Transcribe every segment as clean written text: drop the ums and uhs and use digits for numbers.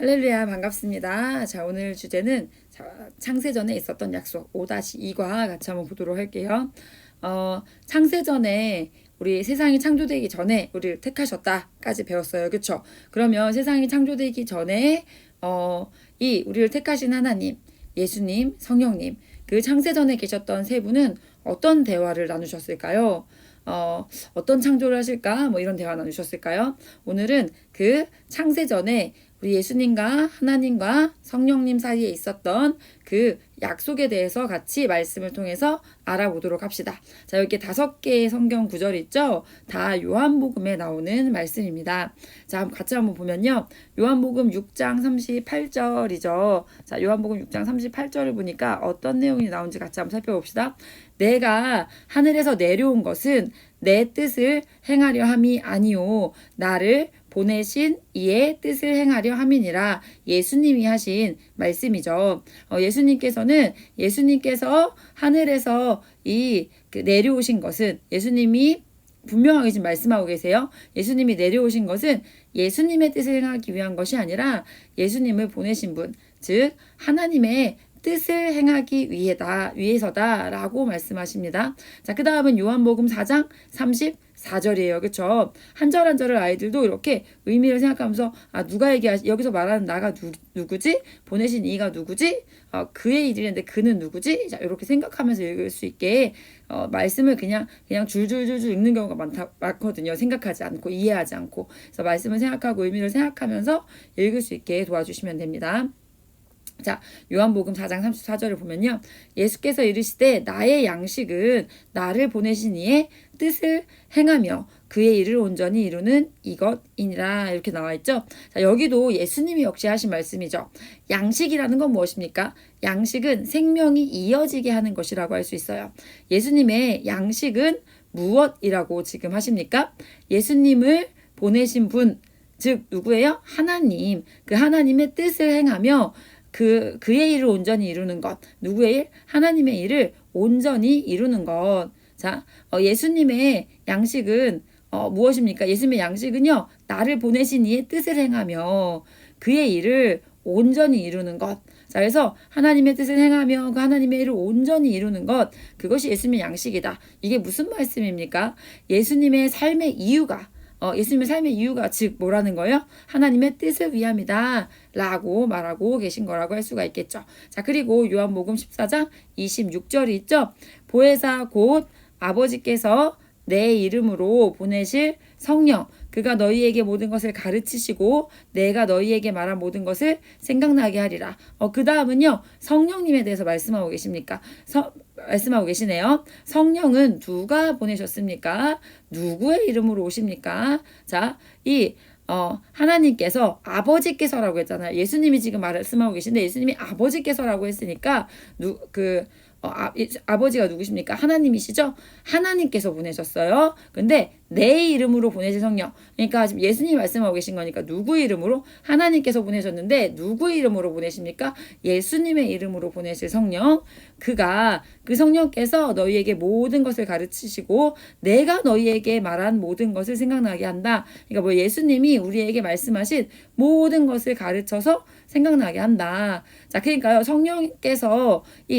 할렐루야, 반갑습니다. 자, 오늘 주제는 창세전에 있었던 약속 5-2과 같이 한번 보도록 할게요. 창세전에 우리 세상이 창조되기 전에 우리를 택하셨다까지 배웠어요. 그쵸? 그러면 세상이 창조되기 전에 이 우리를 택하신 하나님, 예수님, 성령님, 그 창세전에 계셨던 세 분은 어떤 대화를 나누셨을까요? 어떤 창조를 하실까? 뭐 이런 대화 나누셨을까요? 오늘은 그 창세전에 우리 예수님과 하나님과 성령님 사이에 있었던 그 약속에 대해서 같이 말씀을 통해서 알아보도록 합시다. 자, 여기 5개의 성경 구절이 있죠? 다 요한복음에 나오는 말씀입니다. 자, 같이 한번 보면요. 요한복음 6장 38절이죠. 자, 요한복음 6장 38절을 보니까 어떤 내용이 나오는지 같이 한번 살펴봅시다. 내가 하늘에서 내려온 것은 내 뜻을 행하려 함이 아니요 나를 보내신 이의 뜻을 행하려 함이니라. 예수님이 하신 말씀이죠. 예수님께서 하늘에서 내려오신 것은 예수님이 분명하게 지금 말씀하고 계세요. 예수님이 내려오신 것은 예수님의 뜻을 행하기 위한 것이 아니라 예수님을 보내신 분, 즉 하나님의 뜻을 행하기 위해서다라고 말씀하십니다. 자, 그 다음은 요한복음 4장 34절이에요. 그쵸? 한 절 한 절을 아이들도 이렇게 의미를 생각하면서 누가 여기서 말하는 나가 누구지? 보내신 이가 누구지? 그의 일이랬는데 그는 누구지? 자, 이렇게 생각하면서 읽을 수 있게 말씀을 그냥 줄줄줄줄 읽는 경우가 많거든요. 생각하지 않고 이해하지 않고. 그래서 말씀을 생각하고 의미를 생각하면서 읽을 수 있게 도와주시면 됩니다. 자, 요한복음 4장 34절을 보면요. 예수께서 이르시되 나의 양식은 나를 보내신 이의 뜻을 행하며 그의 일을 온전히 이루는 이것이니라 이렇게 나와 있죠. 자, 여기도 예수님이 역시 하신 말씀이죠. 양식이라는 건 무엇입니까? 양식은 생명이 이어지게 하는 것이라고 할 수 있어요. 예수님의 양식은 무엇이라고 지금 하십니까? 예수님을 보내신 분, 즉 누구예요? 하나님. 그 하나님의 뜻을 행하며 그의 일을 온전히 이루는 것. 누구의 일? 하나님의 일을 온전히 이루는 것. 자, 예수님의 양식은 무엇입니까? 예수님의 양식은요. 나를 보내신 이의 뜻을 행하며 그의 일을 온전히 이루는 것. 자, 그래서 하나님의 뜻을 행하며 그 하나님의 일을 온전히 이루는 것. 그것이 예수님의 양식이다. 이게 무슨 말씀입니까? 예수님의 삶의 이유가 즉 뭐라는 거예요? 하나님의 뜻을 위함이다 라고 말하고 계신 거라고 할 수가 있겠죠. 자, 그리고 요한복음 14장 26절이 있죠. 보혜사 곧 아버지께서 내 이름으로 보내실 성령, 그가 너희에게 모든 것을 가르치시고 내가 너희에게 말한 모든 것을 생각나게 하리라. 그 다음은요. 성령님에 대해서 말씀하고 계시네요. 성령은 누가 보내셨습니까? 누구의 이름으로 오십니까? 자, 하나님께서 아버지께서라고 했잖아요. 예수님이 지금 말씀하고 계신데 예수님이 아버지께서라고 했으니까 아버지가 누구십니까? 하나님이시죠? 하나님께서 보내셨어요. 근데 내 이름으로 보내실 성령. 그러니까 지금 예수님이 말씀하고 계신 거니까 누구 이름으로? 하나님께서 보내셨는데 누구 이름으로 보내십니까? 예수님의 이름으로 보내실 성령. 그 성령께서 너희에게 모든 것을 가르치시고 내가 너희에게 말한 모든 것을 생각나게 한다. 그러니까 예수님이 우리에게 말씀하신 모든 것을 가르쳐서 생각나게 한다. 자, 그러니까요.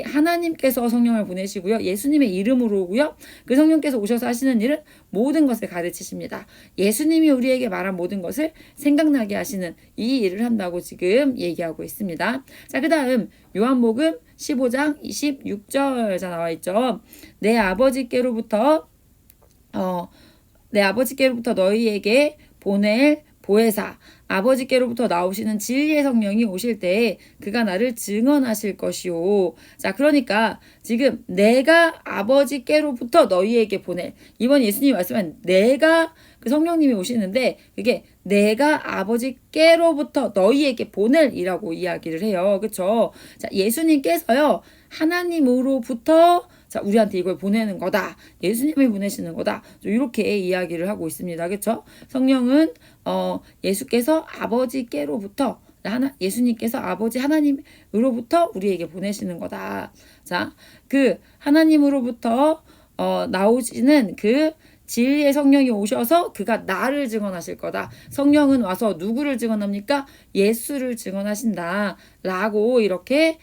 하나님께서 성령을 보내시고요. 예수님의 이름으로 오고요. 그 성령께서 오셔서 하시는 일은 모든 것을 가르치십니다. 예수님이 우리에게 말한 모든 것을 생각나게 하시는 이 일을 한다고 지금 얘기하고 있습니다. 자, 그 다음 요한복음 15장 26절 나와 있죠. 내 아버지께로부터 너희에게 보낼 보혜사 아버지께로부터 나오시는 진리의 성령이 오실 때에 그가 나를 증언하실 것이요. 자, 그러니까 지금 내가 아버지께로부터 너희에게 보낼, 이번 예수님이 말씀한 내가 그 성령님이 오시는데 그게 내가 아버지께로부터 너희에게 보낼이라고 이야기를 해요. 그렇죠? 자, 예수님께서요. 하나님으로부터 우리한테 이걸 보내는 거다. 예수님이 보내시는 거다. 이렇게 이야기를 하고 있습니다. 그렇죠? 성령은 예수께서 아버지께로부터 예수님께서 아버지 하나님으로부터 우리에게 보내시는 거다. 자, 그 하나님으로부터 나오시는 그 진리의 성령이 오셔서 그가 나를 증언하실 거다. 성령은 와서 누구를 증언합니까? 예수를 증언하신다. 라고 이렇게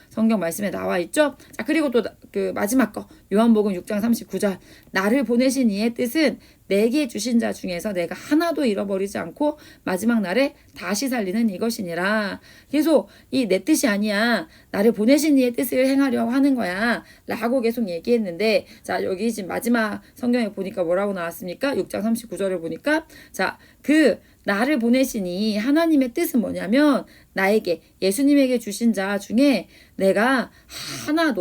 성경 말씀에 나와 있죠. 자, 그리고 또 그 마지막 거 요한복음 6장 39절 나를 보내신 이의 뜻은 내게 주신 자 중에서 내가 하나도 잃어버리지 않고 마지막 날에 다시 살리는 이것이니라. 계속 이 내 뜻이 아니야. 나를 보내신 이의 뜻을 행하려고 하는 거야. 라고 계속 얘기했는데 자, 여기 지금 마지막 성경에 보니까 뭐라고 나왔습니까? 6장 39절을 보니까 자, 그 나를 보내시니 하나님의 뜻은 뭐냐면 나에게 예수님에게 주신 자 중에 내가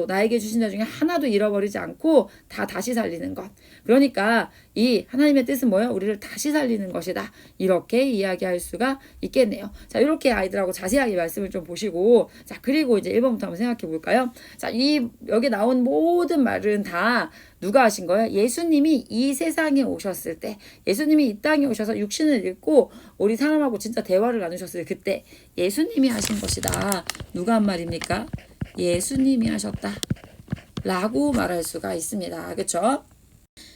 나에게 주신 자 중에 하나도 잃어버리지 않고 다시 살리는 것. 그러니까 이 하나님의 뜻은 뭐예요? 우리를 다시 살리는 것이다. 이렇게 이야기할 수가 있겠네요. 자, 이렇게 아이들하고 자세하게 말씀을 좀 보시고 자, 그리고 이제 1번부터 한번 생각해 볼까요? 자, 여기 나온 모든 말은 다 누가 하신 거예요? 예수님이 이 세상에 오셨을 때, 예수님이 이 땅에 오셔서 육신을 입고 우리 사람하고 진짜 대화를 나누셨을 그때 예수님이 하신 것이다. 누가 한 말입니까? 예수님이 하셨다. 라고 말할 수가 있습니다. 그렇죠?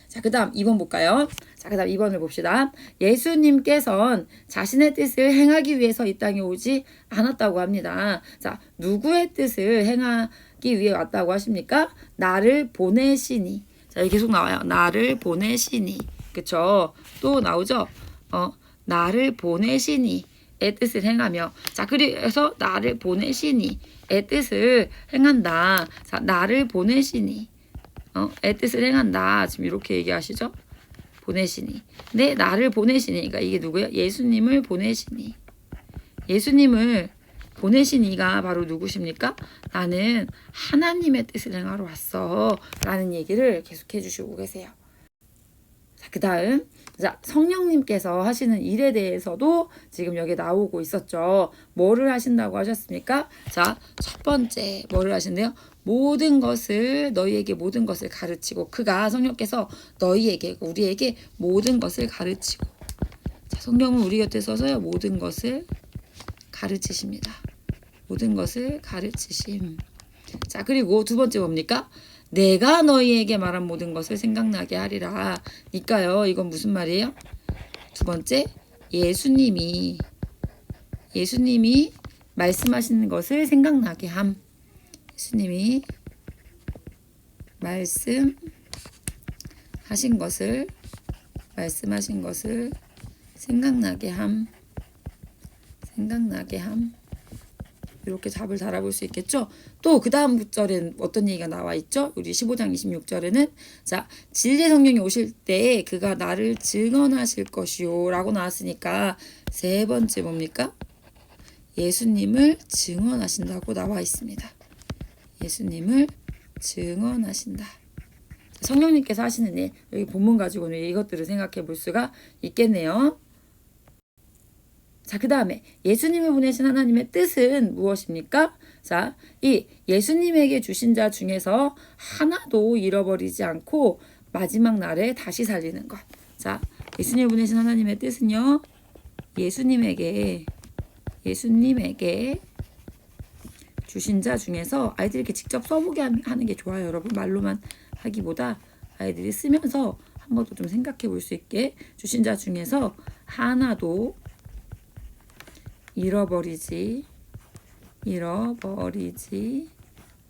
자, 그 다음 2번 볼까요? 자, 그 다음 2번을 봅시다. 예수님께서는 자신의 뜻을 행하기 위해서 이 땅에 오지 않았다고 합니다. 자, 누구의 뜻을 행하기 위해 왔다고 하십니까? 나를 보내시니. 자, 여기 계속 나와요. 나를 보내시니. 그쵸? 또 나오죠? 나를 보내시니. 의 뜻을 행하며. 자, 그래서 나를 보내시니. 의 뜻을 행한다. 자, 나를 보내시니. 의 뜻을 행한다. 지금 이렇게 얘기하시죠? 보내시니. 네, 나를 보내시니. 그러니까 이게 누구예요? 예수님을 보내시니. 예수님을 보내신 이가 바로 누구십니까? 나는 하나님의 뜻을 행하러 왔어. 라는 얘기를 계속 해주시고 계세요. 자, 그 다음. 자, 성령님께서 하시는 일에 대해서도 지금 여기 나오고 있었죠. 뭐를 하신다고 하셨습니까? 자, 첫 번째 뭐를 하신대요? 너희에게 모든 것을 가르치고 그가 성령께서 너희에게 우리에게 모든 것을 가르치고 자, 성령은 우리 곁에 서서요 모든 것을 가르치십니다. 모든 것을 가르치심. 자, 그리고 두 번째 뭡니까? 내가 너희에게 말한 모든 것을 생각나게 하리라. 니까요. 이건 무슨 말이에요? 두 번째, 예수님이 말씀하시는 것을 생각나게 함. 예수님이 말씀하신 것을 생각나게 함. 이렇게 답을 달아볼 수 있겠죠. 또 그 다음 구절엔 어떤 얘기가 나와 있죠? 우리 15장 26절에는 자, 진리의 성령이 오실 때 그가 나를 증언하실 것이요 라고 나왔으니까 세 번째 뭡니까? 예수님을 증언하신다고 나와 있습니다. 예수님을 증언하신다. 성령님께서 하시는 일, 여기 본문 가지고는 이것들을 생각해 볼 수가 있겠네요. 자, 그 다음에 예수님을 보내신 하나님의 뜻은 무엇입니까? 자, 이 예수님에게 주신 자 중에서 하나도 잃어버리지 않고 마지막 날에 다시 살리는 것. 자, 예수님을 보내신 하나님의 뜻은요. 예수님에게 주신 자 중에서 아이들이 이렇게 직접 써보게 하는 게 좋아요. 여러분 말로만 하기보다 아이들이 쓰면서 한 번 더 좀 생각해 볼 수 있게 주신 자 중에서 하나도 잃어버리지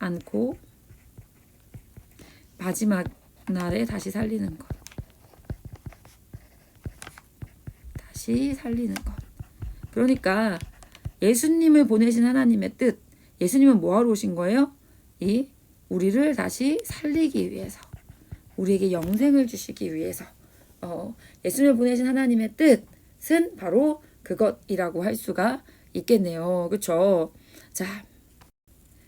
않고 마지막 날에 다시 살리는 것. 다시 살리는 것. 그러니까 예수님을 보내신 하나님의 뜻. 예수님은 뭐하러 오신 거예요? 우리를 다시 살리기 위해서. 우리에게 영생을 주시기 위해서. 예수님을 보내신 하나님의 뜻은 바로 그것이라고 할 수가 있겠네요. 그렇죠? 자,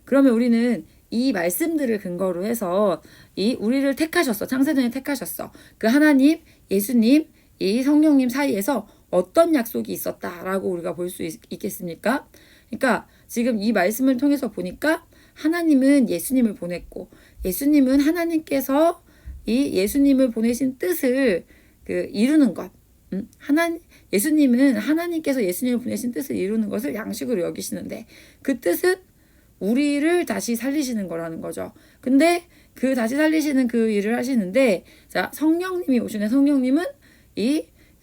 그러면 우리는 이 말씀들을 근거로 해서 우리를 택하셨어. 창세전에 택하셨어. 그 하나님, 예수님, 이 성령님 사이에서 어떤 약속이 있었다라고 우리가 볼 수 있겠습니까? 그러니까 지금 이 말씀을 통해서 보니까 하나님은 예수님을 보냈고 예수님은 하나님께서 이 예수님을 보내신 뜻을 이루는 것. 예수님은 하나님께서 예수님을 보내신 뜻을 이루는 것을 양식으로 여기시는데 그 뜻은 우리를 다시 살리시는 거라는 거죠. 근데 그 다시 살리시는 그 일을 하시는데, 자, 성령님이 오시네. 성령님은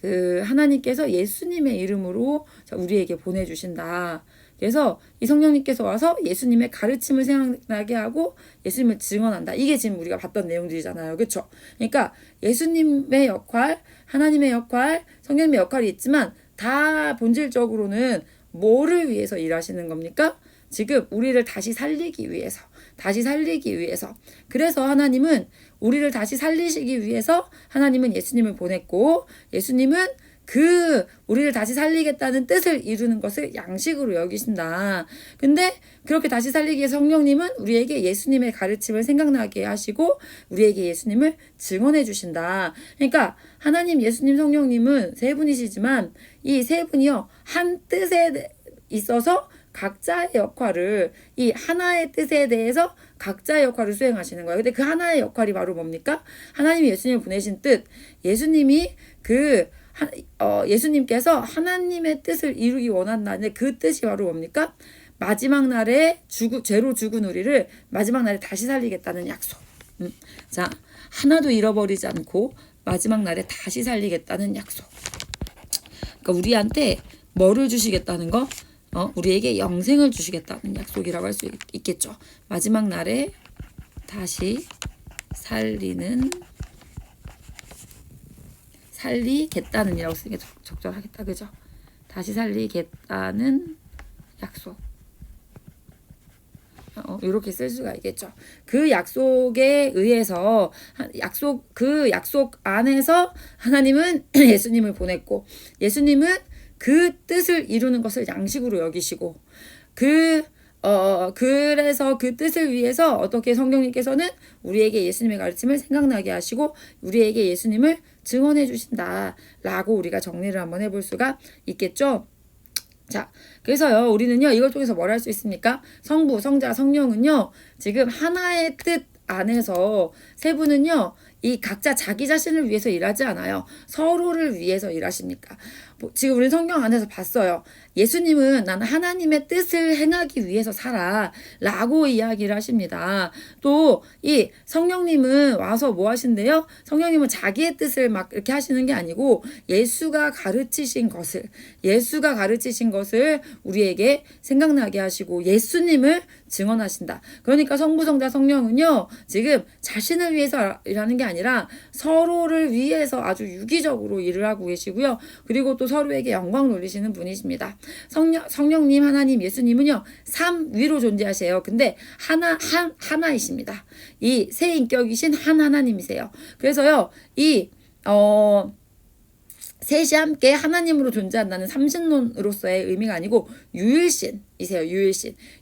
그 하나님께서 예수님의 이름으로 우리에게 보내주신다. 그래서 이 성령님께서 와서 예수님의 가르침을 생각나게 하고 예수님을 증언한다. 이게 지금 우리가 봤던 내용들이잖아요. 그렇죠? 그러니까 예수님의 역할, 하나님의 역할, 성령님의 역할이 있지만 다 본질적으로는 뭐를 위해서 일하시는 겁니까? 지금 우리를 다시 살리기 위해서. 그래서 하나님은 우리를 다시 살리시기 위해서 하나님은 예수님을 보냈고, 예수님은 우리를 다시 살리겠다는 뜻을 이루는 것을 양식으로 여기신다. 근데 그렇게 다시 살리기 위해 성령님은 우리에게 예수님의 가르침을 생각나게 하시고 우리에게 예수님을 증언해 주신다. 그러니까 하나님, 예수님, 성령님은 세 분이시지만 이 세 분이요, 한 뜻에 있어서 각자의 역할을, 이 하나의 뜻에 대해서 각자의 역할을 수행하시는 거예요. 근데 그 하나의 역할이 바로 뭡니까? 하나님이 예수님을 보내신 뜻, 예수님이 예수님께서 하나님의 뜻을 이루기 원한다는데 그 뜻이 바로 뭡니까? 마지막 날에 죄로 죽은 우리를 마지막 날에 다시 살리겠다는 약속. 자, 하나도 잃어버리지 않고 마지막 날에 다시 살리겠다는 약속. 그러니까 우리한테 뭐를 주시겠다는 거? 우리에게 영생을 주시겠다는 약속이라고 할 수 있겠죠. 마지막 날에 다시 살리겠다는 이라고 쓰는 게 적절하겠다. 그죠? 다시 살리겠다는 약속. 이렇게 쓸 수가 있겠죠. 그 약속에 의해서 그 약속 안에서 하나님은 예수님을 보냈고, 예수님은 그 뜻을 이루는 것을 양식으로 여기시고, 그래서 그 뜻을 위해서 어떻게 성령님께서는 우리에게 예수님의 가르침을 생각나게 하시고 우리에게 예수님을 증언해 주신다 라고 우리가 정리를 한번 해볼 수가 있겠죠. 자, 그래서요, 우리는요, 이걸 통해서 뭘 할 수 있습니까? 성부, 성자, 성령은요, 지금 하나의 뜻 안에서 세 분은요, 이 각자 자기 자신을 위해서 일하지 않아요. 서로를 위해서 일하십니까? 지금 우리 성경 안에서 봤어요. 예수님은 나는 하나님의 뜻을 행하기 위해서 살아 라고 이야기를 하십니다. 또 이 성령님은 와서 뭐 하신대요? 성령님은 자기의 뜻을 막 이렇게 하시는 게 아니고 예수가 가르치신 것을 우리에게 생각나게 하시고 예수님을 증언하신다. 그러니까 성부, 성자, 성령은요, 지금 자신을 위해서 일하는 게 아니라 서로를 위해서 아주 유기적으로 일을 하고 계시고요. 그리고 또 서로에게 영광 돌리시는 분이십니다. 성령님, 하나님, 예수님은요, 삼위로 존재하세요. 근데 하나이십니다. 이 세 인격이신 하나님이세요. 그래서요, 셋이 함께 하나님으로 존재한다는 삼신론으로서의 의미가 아니고 유일신이세요.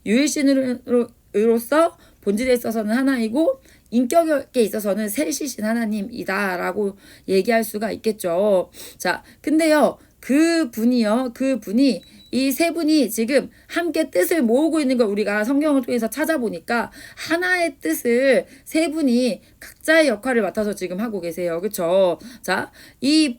유일신으로서 본질에 있어서는 하나이고 인격에 있어서는 셋이신 하나님이다라고 얘기할 수가 있겠죠. 자, 근데요, 그분이 이 세 분이 지금 함께 뜻을 모으고 있는 걸 우리가 성경을 통해서 찾아보니까 하나의 뜻을 세 분이 각자의 역할을 맡아서 지금 하고 계세요. 그렇죠? 자, 이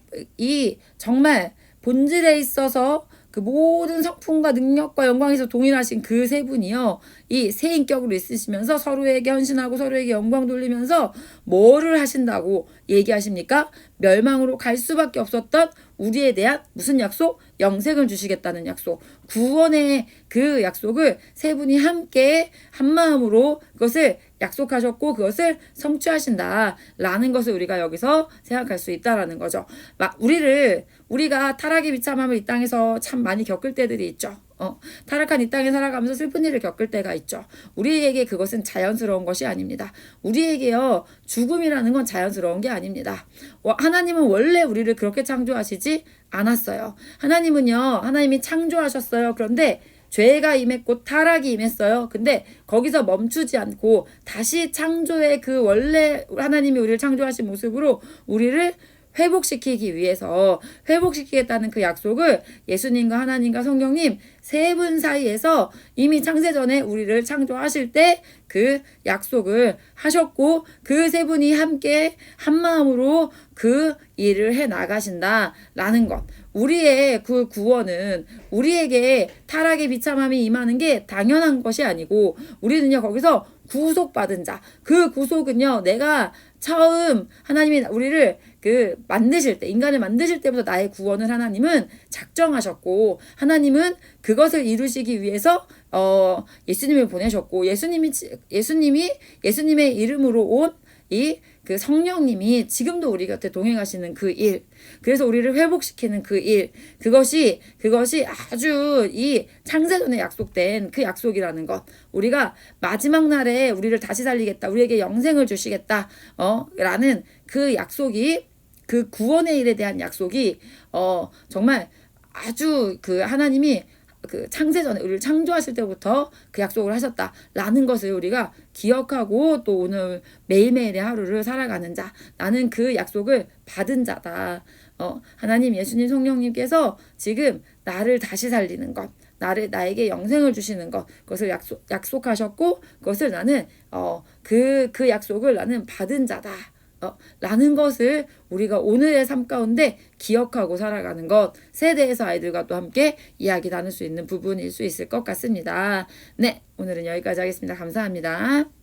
정말 본질에 있어서 그 모든 성품과 능력과 영광에서 동일하신 그 세 분이요, 이 세 인격으로 있으시면서 서로에게 헌신하고 서로에게 영광 돌리면서 뭐를 하신다고 얘기하십니까? 멸망으로 갈 수밖에 없었던 우리에 대한 무슨 약속? 영생을 주시겠다는 약속. 구원의 그 약속을 세 분이 함께 한 마음으로 그것을 약속하셨고 그것을 성취하신다라는 것을 우리가 여기서 생각할 수 있다라는 거죠. 우리가 타락의 비참함을 이 땅에서 참 많이 겪을 때들이 있죠. 타락한 이 땅에 살아가면서 슬픈 일을 겪을 때가 있죠. 우리에게 그것은 자연스러운 것이 아닙니다. 우리에게요, 죽음이라는 건 자연스러운 게 아닙니다. 하나님은 원래 우리를 그렇게 창조하시지 않았어요. 하나님이 창조하셨어요. 그런데 죄가 임했고 타락이 임했어요. 근데 거기서 멈추지 않고 다시 창조의 그 원래 하나님이 우리를 창조하신 모습으로 우리를 회복시키겠다는 그 약속을 예수님과 하나님과 성령님 세 분 사이에서 이미 창세전에 우리를 창조하실 때 그 약속을 하셨고 그 세 분이 함께 한 마음으로 그 일을 해 나가신다라는 것. 우리의 그 구원은 우리에게 타락의 비참함이 임하는 게 당연한 것이 아니고 우리는요, 거기서 구속받은 자. 그 구속은요, 내가 처음 하나님이 우리를 만드실 때, 인간을 만드실 때부터 나의 구원을 하나님은 작정하셨고, 하나님은 그것을 이루시기 위해서 예수님을 보내셨고, 예수님의 이름으로 온 그 성령님이 지금도 우리 곁에 동행하시는 그 일, 그래서 우리를 회복시키는 그 일, 그것이 아주 이 창세전에 약속된 그 약속이라는 것, 우리가 마지막 날에 우리를 다시 살리겠다, 우리에게 영생을 주시겠다, 라는 그 약속이, 그 구원의 일에 대한 약속이 정말 아주 하나님이 창세전에 우리를 창조하실 때부터 그 약속을 하셨다라는 것을 우리가 기억하고 또 오늘 매일매일의 하루를 살아가는 자, 나는 그 약속을 받은 자다. 하나님, 예수님, 성령님께서 지금 나를 다시 살리는 것, 나에게 영생을 주시는 것, 그것을 약속하셨고, 그것을 나는 그 약속을 나는 받은 자다. 라는 것을 우리가 오늘의 삶 가운데 기억하고 살아가는 것, 세대에서 아이들과 또 함께 이야기 나눌 수 있는 부분일 수 있을 것 같습니다. 네, 오늘은 여기까지 하겠습니다. 감사합니다.